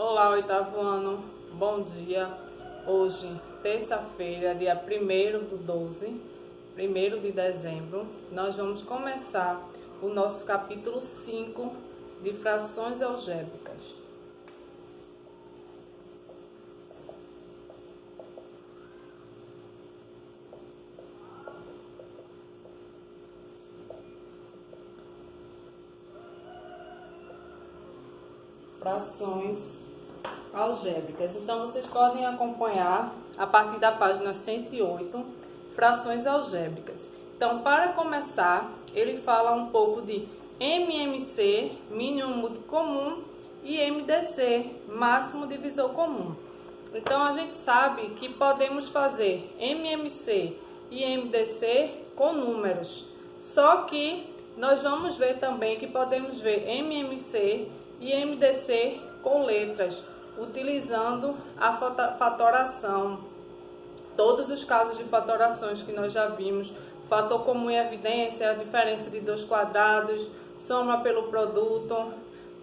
Olá, oitavo ano, bom dia. Hoje, terça-feira, dia 1º de dezembro, nós vamos começar o nosso capítulo 5 de frações algébricas. Frações algébricas. Então, vocês podem acompanhar a partir da página 108, frações algébricas. Então, para começar, ele fala um pouco de MMC, mínimo múltiplo comum, e MDC, máximo divisor comum. Então, a gente sabe que podemos fazer MMC e MDC com números. Só que nós vamos ver também que podemos ver MMC e MDC com letras, utilizando a fatoração. Todos os casos de fatorações que nós já vimos, fator comum e evidência, a diferença de dois quadrados, soma pelo produto,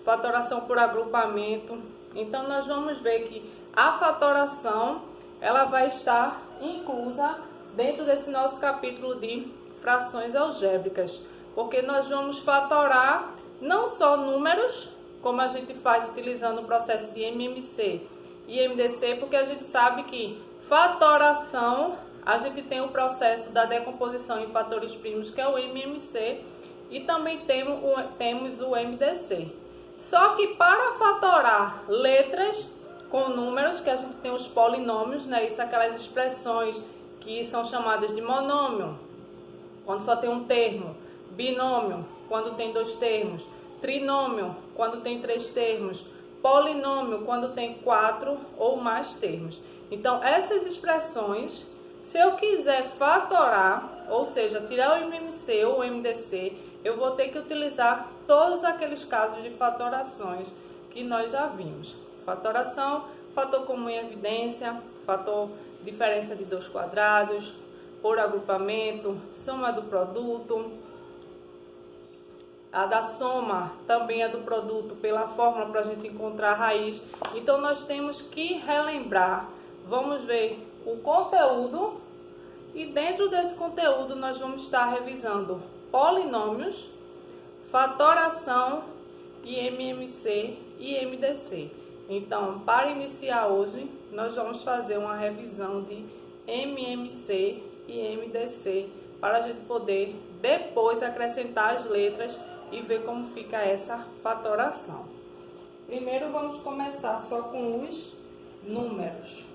fatoração por agrupamento. Então, nós vamos ver que a fatoração ela vai estar inclusa dentro desse nosso capítulo de frações algébricas, porque nós vamos fatorar não só números, como a gente faz utilizando o processo de MMC e MDC, porque a gente sabe que fatoração, a gente tem o processo da decomposição em fatores primos, que é o MMC, e também temos o MDC. Só que para fatorar letras com números, que a gente tem os polinômios, né? Isso, aquelas expressões que são chamadas de monômio, quando só tem um termo, binômio, quando tem dois termos, trinômio, quando tem três termos, polinômio, quando tem 4 ou mais termos. Então, essas expressões, se eu quiser fatorar, ou seja, tirar o MMC ou o MDC, eu vou ter que utilizar todos aqueles casos de fatorações que nós já vimos. Fatoração, fator comum em evidência, fator diferença de dois quadrados, por agrupamento, soma do produto. A da soma também é do produto pela fórmula para a gente encontrar a raiz. Então, nós temos que relembrar. Vamos ver o conteúdo e dentro desse conteúdo nós vamos estar revisando polinômios, fatoração e MMC e MDC. Então, para iniciar hoje, nós vamos fazer uma revisão de MMC e MDC para a gente poder depois acrescentar as letras e ver como fica essa fatoração. Primeiro vamos começar só com os números.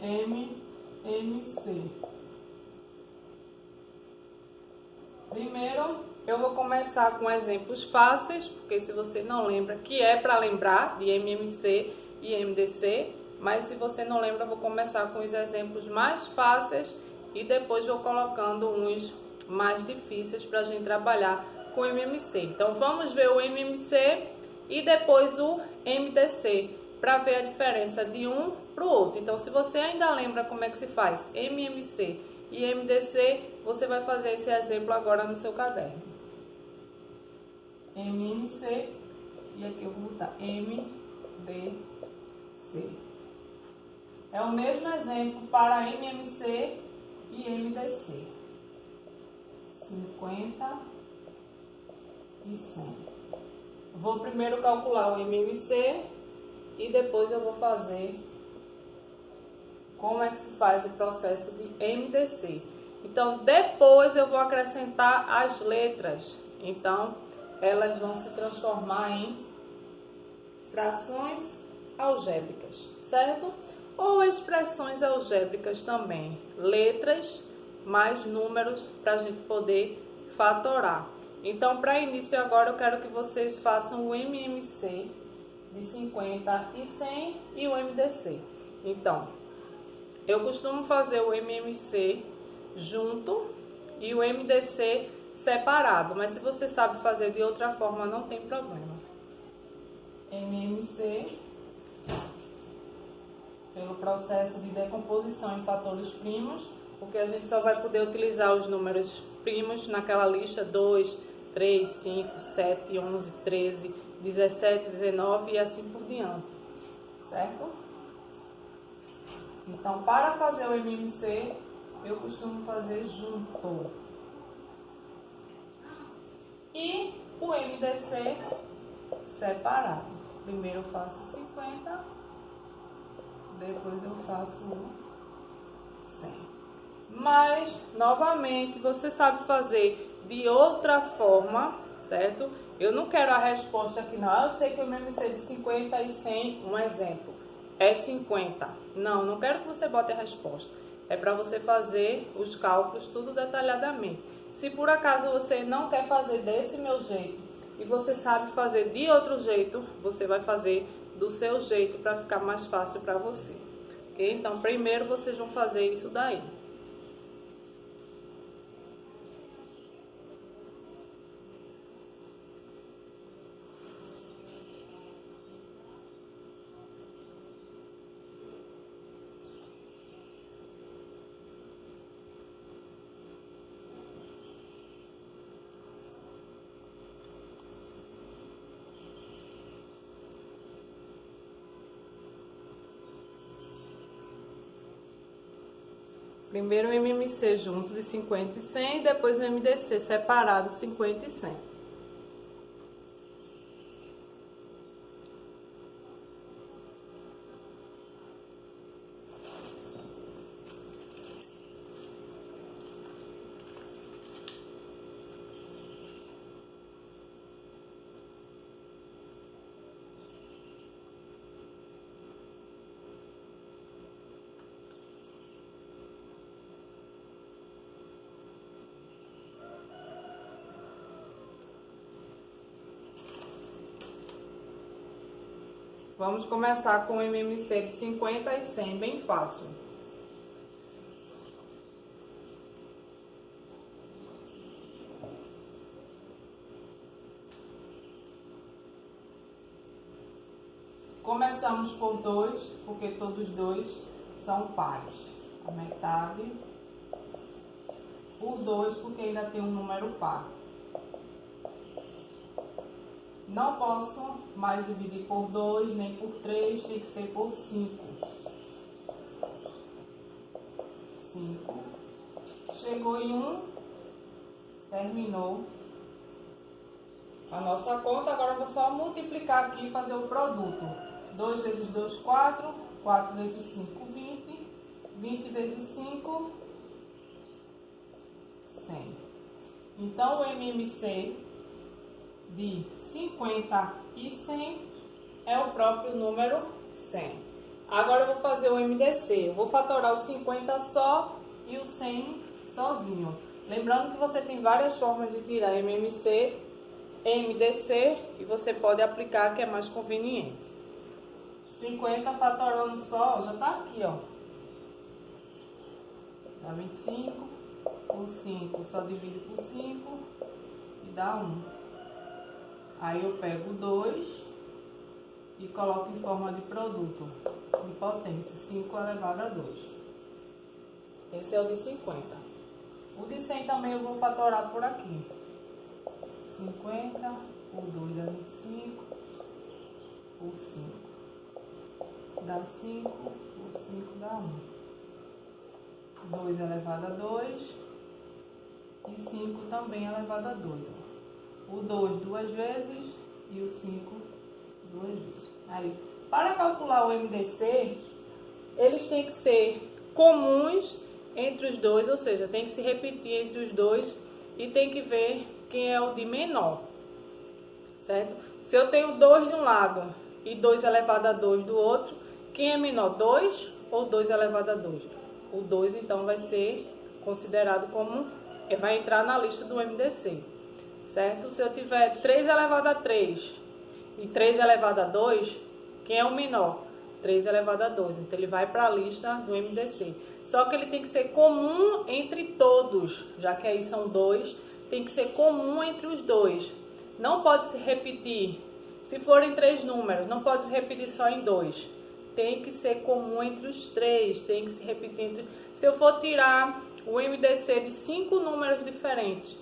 MMC. Primeiro eu vou começar com exemplos fáceis, porque se você não lembra, que é para lembrar de MMC e MDC, mas se você não lembra, eu vou começar com os exemplos mais fáceis e depois vou colocando uns mais difíceis para a gente trabalhar com MMC. Então, vamos ver o MMC e depois o MDC, para ver a diferença de um para o outro. Então, se você ainda lembra como é que se faz MMC e MDC, você vai fazer esse exemplo agora no seu caderno. MMC e aqui eu vou botar MDC. É o mesmo exemplo para MMC e MDC. 50 e 100. Vou primeiro calcular o MMC e depois eu vou fazer como é que se faz o processo de MDC. Então, depois eu vou acrescentar as letras. Então, elas vão se transformar em frações algébricas, certo? Ou expressões algébricas também, letras mais números para a gente poder fatorar. Então, para início agora, eu quero que vocês façam o MMC de 50 e 100 e o MDC. Então, eu costumo fazer o MMC junto e o MDC separado, mas se você sabe fazer de outra forma, não tem problema. MMC pelo processo de decomposição em fatores primos, porque a gente só vai poder utilizar os números primos naquela lista 2, 3, 5, 7, 11, 13, 17, 19 e assim por diante, certo? Então, para fazer o MMC, eu costumo fazer junto. E o MDC separado. Primeiro eu faço 50, depois eu faço 100. Mas, novamente, você sabe fazer de outra forma, certo? Eu não quero a resposta aqui não. Eu sei que o MMC de 50 e 100, um exemplo, é 50. Não quero que você bote a resposta. É para você fazer os cálculos tudo detalhadamente. Se por acaso você não quer fazer desse meu jeito e você sabe fazer de outro jeito, você vai fazer do seu jeito para ficar mais fácil para você. Ok? Então, primeiro vocês vão fazer isso daí. Primeiro o MMC junto de 50 e 100, depois o MDC separado 50 e 100. Vamos começar com o MMC de 50 e 100, bem fácil. Começamos por 2, porque todos dois são pares. A metade por 2, porque ainda tem um número par. Não posso mais dividir por 2, nem por 3, tem que ser por 5. 5. Chegou em 1, terminou a nossa conta. Agora eu vou só multiplicar aqui e fazer o produto. 2 vezes 2, 4. 4 vezes 5, 20. 20 vezes 5, 100. Então, o MMC de 50 e 100 é o próprio número 100. Agora eu vou fazer o MDC. Eu vou fatorar o 50 só e o 100 sozinho. Lembrando que você tem várias formas de tirar MMC, MDC e você pode aplicar que é mais conveniente. 50 fatorando só, já tá aqui, ó. Dá 25. Por 5, só divide por 5 e dá 1. Aí eu pego 2 e coloco em forma de produto, de potência, 5 elevado a 2. Esse é o de 50. O de 100 também eu vou fatorar por aqui. 50 por 2 dá 25, por 5 dá 5, por 5 dá 1. 2 elevado a 2 e 5 também elevado a 2. O 2 duas vezes e o 5 duas vezes. Aí, para calcular o MDC, eles têm que ser comuns entre os dois, ou seja, tem que se repetir entre os dois e tem que ver quem é o de menor, certo? Se eu tenho 2 de um lado e 2 elevado a 2 do outro, quem é menor, 2 ou 2 elevado a 2? O 2, então, vai ser considerado como, vai entrar na lista do MDC, certo? Se eu tiver 3 elevado a 3 e 3 elevado a 2, quem é o menor? 3 elevado a 2, então ele vai para a lista do MDC. Só que ele tem que ser comum entre todos, já que aí são 2, tem que ser comum entre os dois. Não pode se repetir, se forem 3 números, não pode se repetir só em 2. tem que ser comum entre os três, tem que se repetir entre... Se eu for tirar o MDC de 5 números diferentes,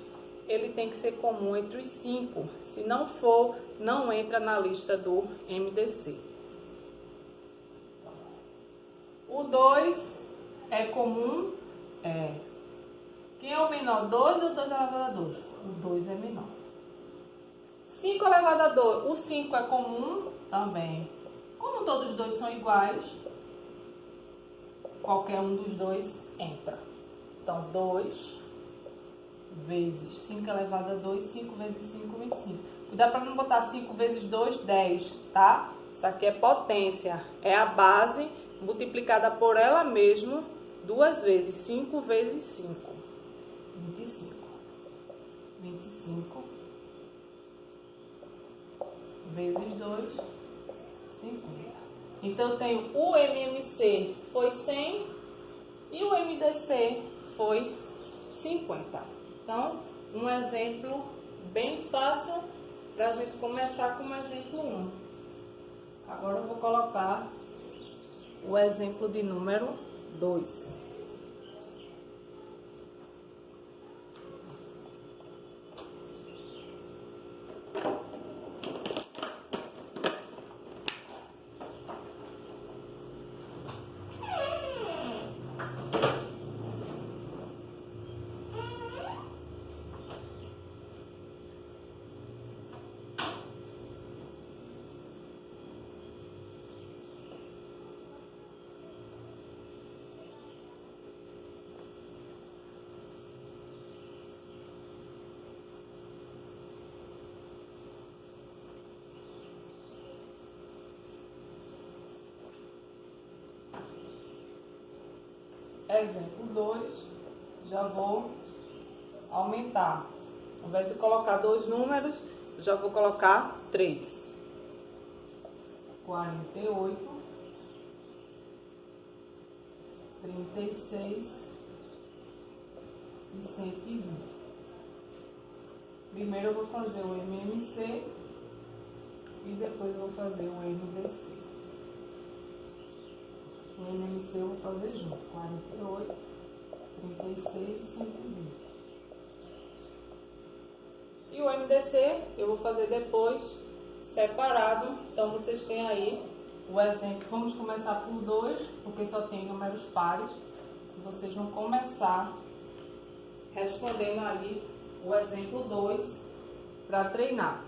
ele tem que ser comum entre os 5. Se não for, não entra na lista do MDC. O 2 é comum? É. Quem é o menor? 2 ou 2 elevado a 2? O 2 é menor. 5 elevado a 2. O 5 é comum? Também. Como todos os dois são iguais, qualquer um dos dois entra. Então, 2 vezes 5 elevado a 2, 5 vezes 5, 25. Cuidado para não botar 5 vezes 2, 10, tá? Isso aqui é potência. É a base multiplicada por ela mesma 2 vezes. 5 vezes 5. 25. 25 vezes 2, 50. Então, eu tenho o MMC foi 100 e o MDC foi 50. Então, um exemplo bem fácil para a gente começar com o exemplo 1. Agora eu vou colocar o exemplo de número 2. Exemplo 2, já vou aumentar. Ao invés de colocar 2 números, já vou colocar 3. 48, 36 e 120. Primeiro eu vou fazer o MMC e depois eu vou fazer o MDC. O MMC eu vou fazer junto, 48, 36 e 120. E o MDC eu vou fazer depois, separado. Então, vocês têm aí o exemplo. Vamos começar por 2, porque só tem números pares. Vocês vão começar respondendo ali o exemplo 2 para treinar.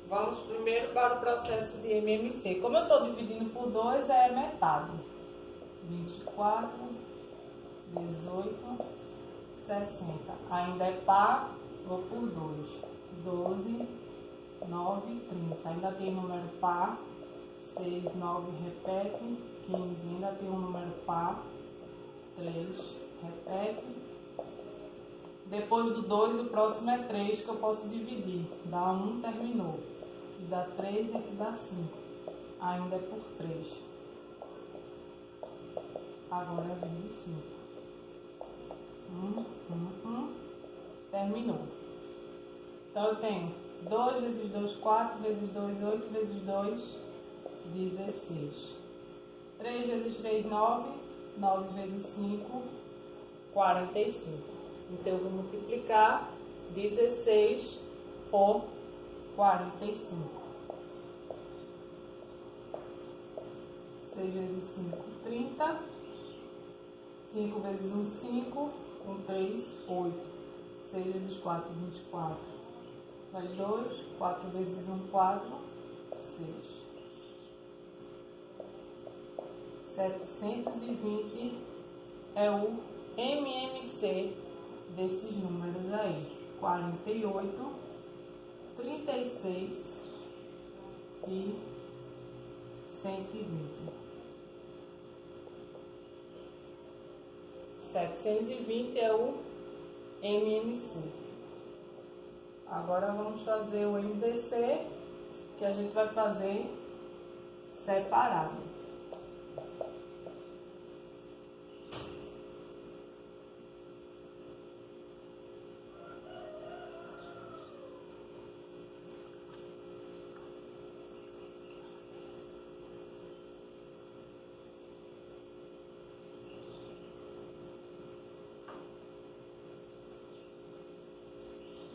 Vamos primeiro para o processo de MMC. Como eu estou dividindo por 2, é metade. 24, 18, 60. Ainda é par, vou por 2. 12, 9, 30. Ainda tem número par. 6, 9, repete. 15, ainda tem um número par. 3, repete. Depois do 2, o próximo é 3, que eu posso dividir. Dá 1, terminou. E dá 3 e aqui dá 5. Ainda é por 3. Agora é 25. Terminou. Então, eu tenho 2 vezes 2, 4 vezes 2, 8 vezes 2, 16. 3 vezes 3, 9. 9 vezes 5, 45. Então, eu vou multiplicar 16 por 45. 6 vezes 5, 30. 5 vezes 1, 5. com 3, 8. 6 vezes 4, 24. Vai 2, 4 vezes 1, 4, 6. 720 é o MMC desses números aí. 48, 36 e 120. 720 é o MMC. Agora vamos fazer o MDC, que a gente vai fazer separado.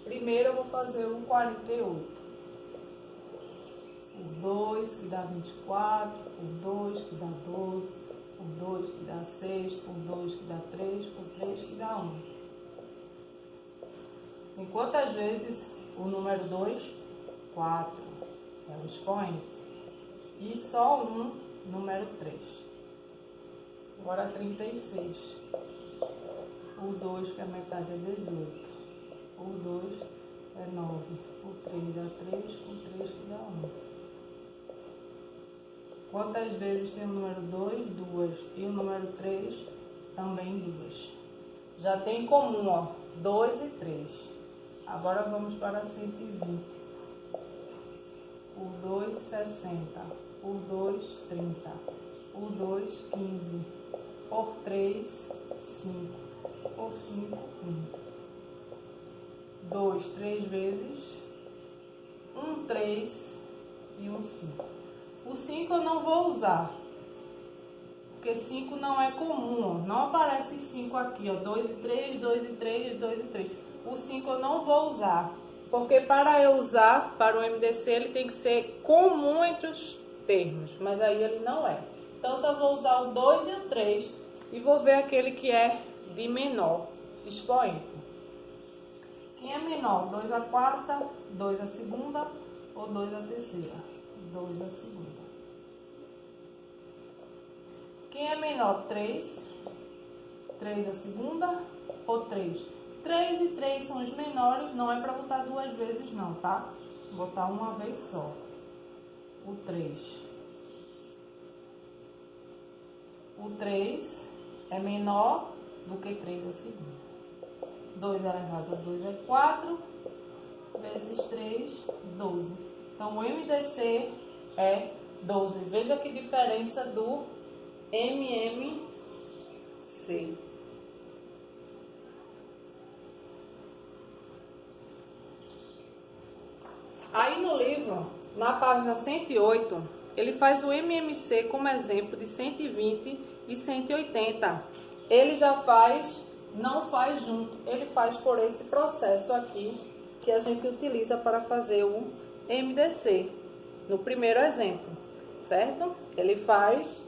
Primeiro eu vou fazer o 48. Por 2 que dá 24, por 2 que dá 12, por 2 que dá 6, por 2 que dá 3, por 3 que dá 1. Em quantas vezes o número 2? 4. É o expoente. E só número 3. Agora 36. Por 2, que a metade é 18. Por 2 é 9, por 3 dá 3, por 3 que dá 1. Quantas vezes tem o número 2? 2. E o número 3? Também 2. Já tem em comum, ó, 2 e 3. Agora vamos para 120. Por 2, 60. Por 2, 30. Por 2, 15. Por 3, 5. Por 5, 1. 2, 3 vezes, 1, 3 e 1, 5. O 5 eu não vou usar, porque 5 não é comum, ó. Não aparece 5 aqui, ó. 2 e 3, 2 e 3, 2 e 3. O 5 eu não vou usar, porque para eu usar, para o MDC, ele tem que ser comum entre os termos, mas aí ele não é. Então eu só vou usar o 2 e o 3 e vou ver aquele que é de menor expoente. Quem é menor? 2 a quarta, 2 a segunda ou 2 a terceira? 2 a segunda. Quem é menor? 3. 3 a segunda ou 3? 3 e 3 são os menores, não é para botar duas vezes não, tá? Vou botar uma vez só. O 3. O 3 é menor do que 3 a segunda. 2 elevado a 2 é 4, vezes 3, 12. Então, o MDC é 12. Veja que diferença do MMC. Aí no livro, na página 108, ele faz o MMC como exemplo de 120 e 180. Ele já faz... não faz junto, ele faz por esse processo aqui que a gente utiliza para fazer o MDC, no primeiro exemplo, certo? Ele faz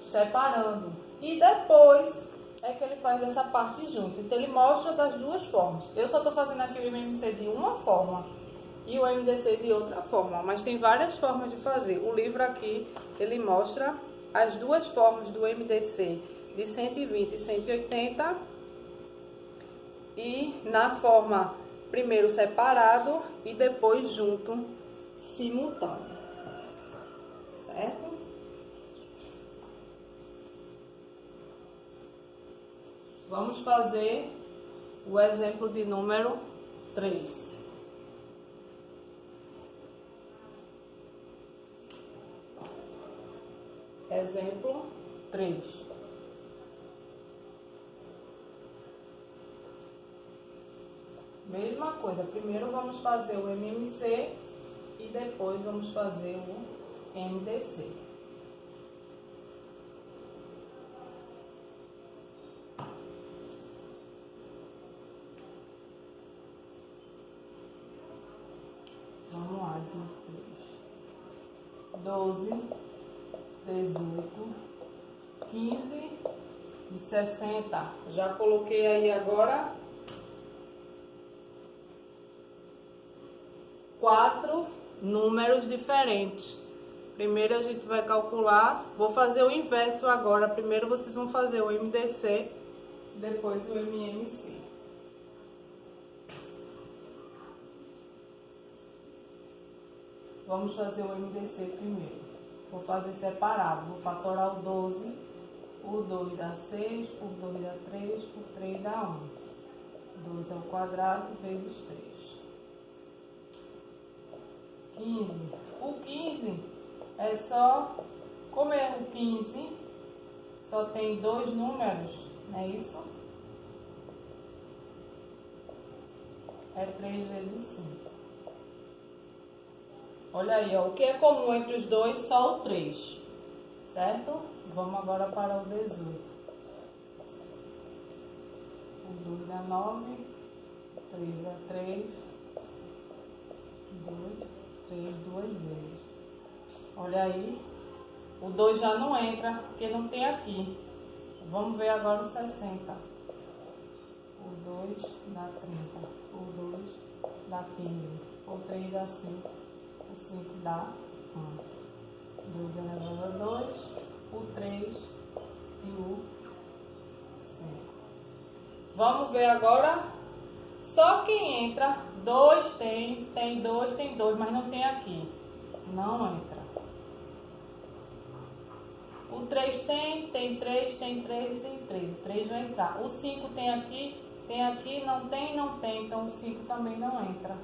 separando e depois é que ele faz essa parte junto. Então ele mostra das duas formas. Eu só estou fazendo aqui o MMC de uma forma e o MDC de outra forma, mas tem várias formas de fazer. O livro aqui, ele mostra as duas formas do MDC de 120 e 180, e na forma primeiro separado e depois junto, simultâneo, certo? Vamos fazer o exemplo de número 3. Exemplo 3. Mesma coisa, primeiro vamos fazer o MMC e depois vamos fazer o MDC. Vamos lá, exemplo 3. 12, 18, 15, e 60. Já coloquei aí agora 4 números diferentes. Primeiro a gente vai calcular, vou fazer o inverso agora. Primeiro vocês vão fazer o MDC, depois o MMC. Vamos fazer o MDC primeiro. Vou fazer separado, vou fatorar o 12, por 2 dá 6, por 2 dá 3, por 3 dá 1. 12 ao quadrado vezes 3. 15. O 15 é só, como é o 15, só tem 2 números, não é isso? É 3 vezes 5. Olha aí, ó, o que é comum entre os dois? Só o 3, certo? Vamos agora para o 18. O 2 dá 9, 3 dá 3, 2, 3 duas vezes. Olha aí, o 2 já não entra, porque não tem aqui. Vamos ver agora o 60. O 2 dá 30, o 2 dá 15, o 3 dá 5, o 5 dá 1. 2 elevado a 2, o 3 e o 5. Vamos ver agora, só quem entra, 2 tem 2, tem 2, mas não tem aqui. Não entra. O 3 tem 3, tem 3 e tem 3. O 3 vai entrar. O 5 tem aqui, não tem, não tem. Então o 5 também não entra.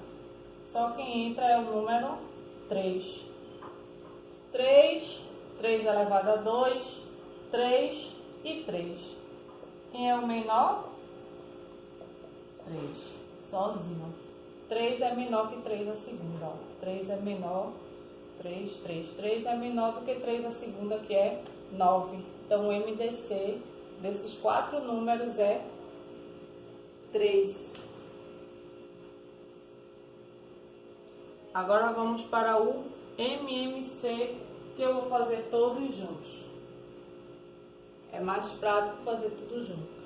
Só quem entra é o número 3. 3 elevado a 2, 3 e 3. Quem é o menor? 3. Sozinho. 3 é menor que 3 a segunda. Ó. 3 é menor. 3. 3 é menor do que 3 a segunda, que é 9. Então, o MDC desses 4 números é 3. Agora vamos para o MMC, que eu vou fazer todos juntos. É mais prático fazer tudo junto.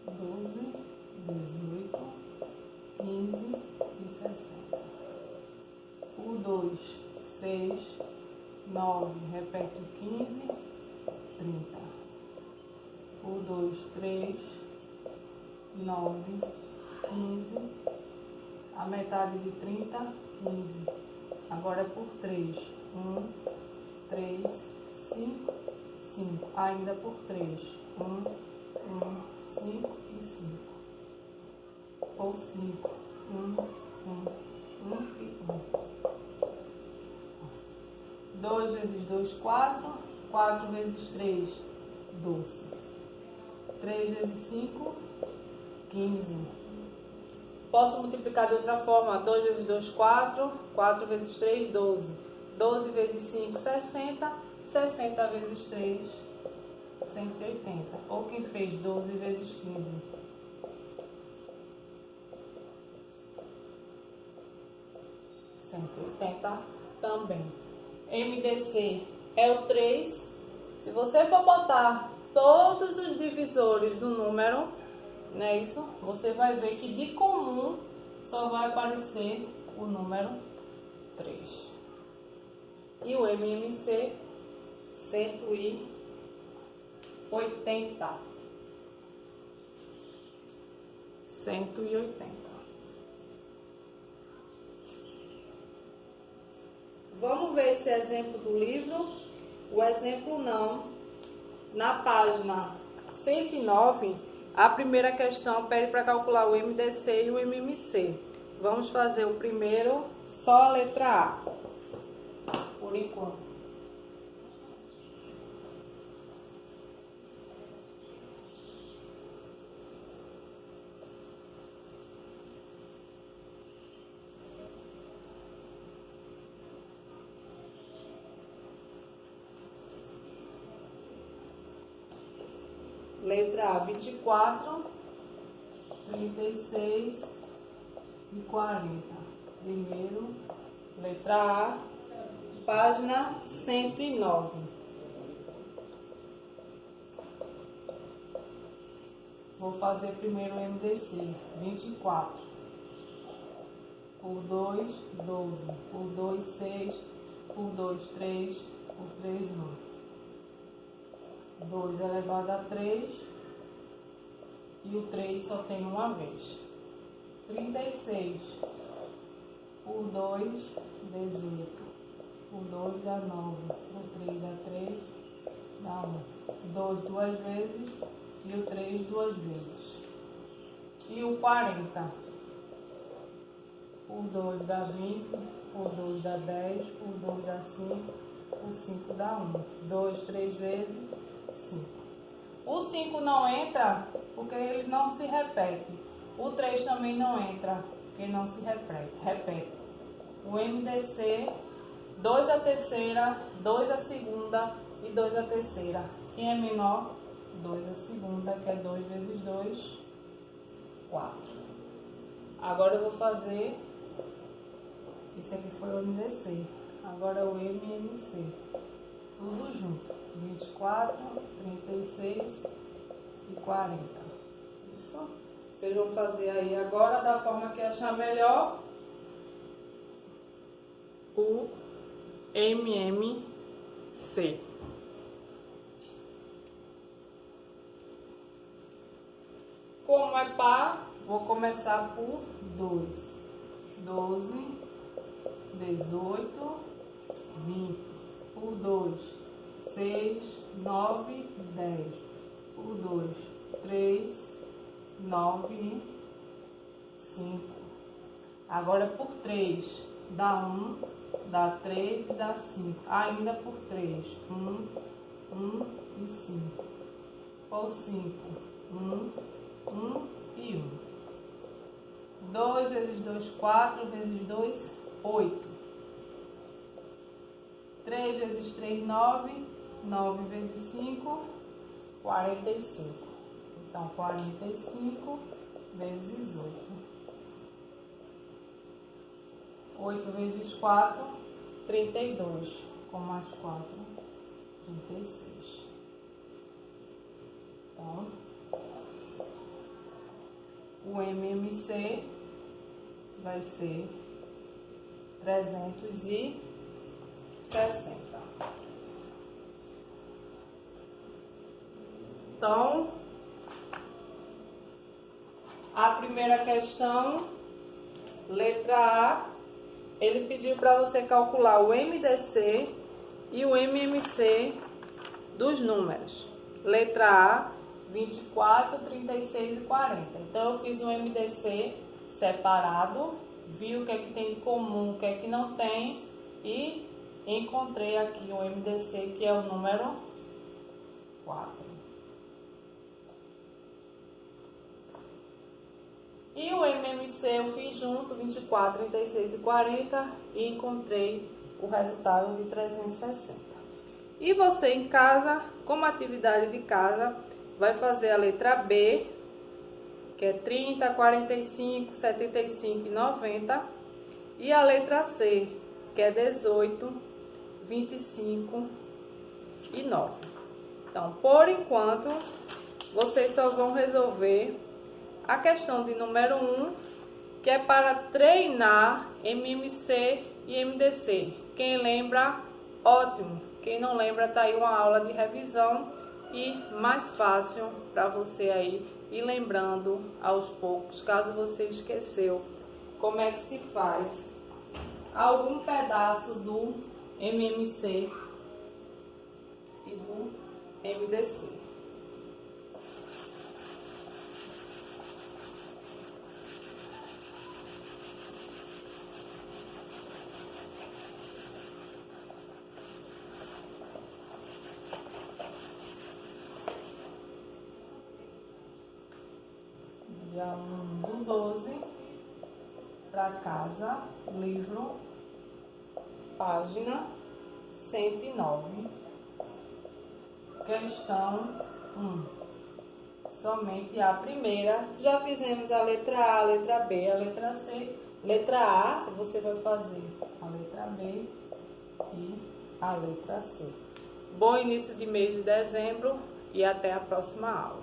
Doze, 18, 15 e 60. O 2, 6, 9, repete o 15, 30. O 2, 3, 9, 15. A metade de 30, 15. Agora é por 3. 1, 3, 5, 5. Ainda por 3. 1, 5 e 5. Ou 5. 1 e 1. 2 vezes 2, 4. 4 vezes 3, 12. 3 vezes 5, 15. Posso multiplicar de outra forma. 2 vezes 2, 4. 4 vezes 3, 12. 12 vezes 5, 60. 60 vezes 3, 180. Ou quem fez 12 vezes 15? 180 também. MDC é o 3. Se você for botar todos os divisores do número, não é isso? Você vai ver que de comum só vai aparecer o número 3. E o MMC, 180. 180. Vamos ver esse exemplo do livro. O exemplo não. Na página 109, a primeira questão pede para calcular o MDC e o MMC. Vamos fazer o primeiro, só a letra A, por enquanto. Letra A, 24, 36 e 40. Primeiro, letra A, página 109. Vou fazer primeiro o MDC. 24. Por 2, 12. Por 2, 6. Por 2, 3. Por 3, 1. 2 elevado a 3. E o 3 só tem uma vez. 36. Por 2, 18. Por 2 dá 9. Por 3 dá 3. Dá 1. 2 duas vezes. E o 3 duas vezes. E o 40. Por 2 dá 20. Por 2 dá 10. Por 2 dá 5. Por 5 dá 1. 2, 3 vezes, 5. O 5 não entra porque ele não se repete. O 3 também não entra porque não se repete. O MDC, 2 a terceira, 2 a segunda e 2 a terceira. Quem é menor? 2 a segunda, que é 2 vezes 2, 4. Agora eu vou fazer, esse aqui foi o MDC, agora o MMC, tudo junto, 24, 36 e 40. Isso, vocês vão fazer aí agora da forma que achar melhor o MMC. Como é par, vou começar por 2. 12, 18, 20. Por 2, 6, 9, 10. Por 2, 3, 9, 5. Agora por 3, dá 1, dá 3 e dá 5. Ainda por 3, 1, 1 e 5. Por 5, 1, 1 e 1. 2 vezes 2, 4 vezes 2, 8. 3 vezes 3, 9. 9 vezes 5, 45. Então, 45 vezes 8. 8 vezes 4, 32. Com mais 4, 36. Então, o MMC vai ser 360. Então, a primeira questão, letra A, ele pediu para você calcular o MDC e o MMC dos números. Letra A, 24, 36 e 40. Então, eu fiz um MDC separado, vi o que é que tem em comum, o que é que não tem, e encontrei aqui o MDC, que é o número 4. E o MMC eu fiz junto, 24, 36 e 40, e encontrei o resultado de 360. E você em casa, como atividade de casa, vai fazer a letra B, que é 30, 45, 75 e 90. E a letra C, que é 18, 25 e 9. Então, por enquanto, vocês só vão resolver a questão de número 1, que é para treinar MMC e MDC. Quem lembra, ótimo. Quem não lembra, tá aí uma aula de revisão e mais fácil para você aí ir lembrando aos poucos, caso você esqueceu como é que se faz algum pedaço do MMC e do MDC. Dia 1 do 12, para casa, livro, página 109, questão 1. Somente a primeira. Já fizemos a letra A, a letra B, a letra C. Letra A, você vai fazer a letra B e A letra C. Bom início de mês de dezembro e até a próxima aula.